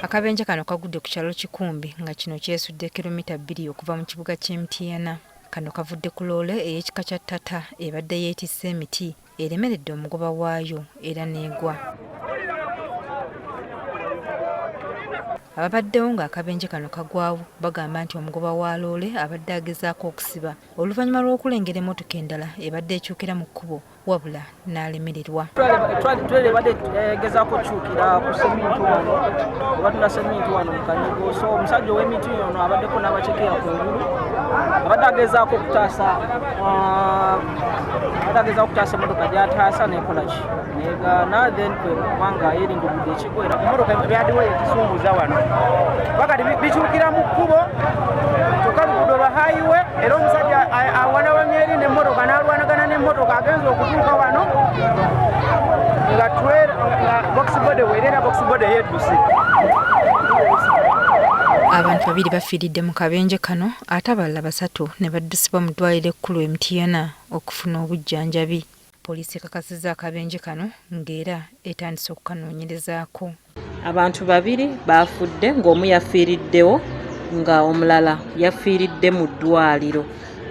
Akabenje kano kagudde ku kyalo Kikumbi nga kino kyesudde kilomita 2 okuva mu kibuga ky'e Mityana. Kano kavudde ku loole ey'ekika kya Tata ebadde yeetisse emiti eremeredde omugoba waayo era n'egwa. Ababaddewo ng'akabenje kano kagwawo bagamba nti omugoba wa loole abadde agezaako okusiba oluvannyuma lw'okulengera emmotoka endala ebadde ekyukira mu kkubo wabula n'alemererwa. Ebadde egezaako kukyukira ku seminti wano batunda seminti wano mu Kanigo, so omusajja ow'emiti ono abaddeko n'abacekeera ku ngulu abadde agezaako okutaasa emmotoka gy'ataasa n'ekola ki negaana then kubanga yeringudde ekikwera emmotoka byaddiwo ekisumbuza wano wakati bikyukira mu kkubo kyokka luguudo lwa highway era omusajja awanawamya eri n'emmotoka n'alwanagana n'emmotoka agenza okutuuka wano nga boxibode weerera boxibode yedduse. Abantu 2 bafiiridde mu kabenje kano ate abalala 3 ne baddusibwa mu ddwaliro ekkulu e Mityana okufuna obujjanjabi. Poliisi ekakasizza akabenje kano ng'era etandise okukanoonyerezaako. Abantu 2 baafudde ng'omu yafiiriddewo nga omulala yafiiridde mu ddwaliro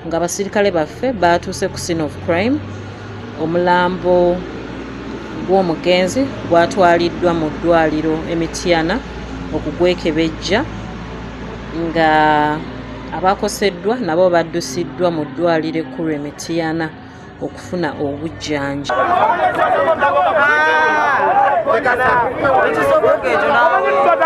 nga basirikale baffe baatuuse ku scene of crime. Omulambo gw'omugenzi gwatwaliddwa mu ddwaliro e Mityana okugwekebejja nga abakoseddwa nabo baddusiddwa mu ddwaliro ekkulu e Mityana okufuna obujjanjabi.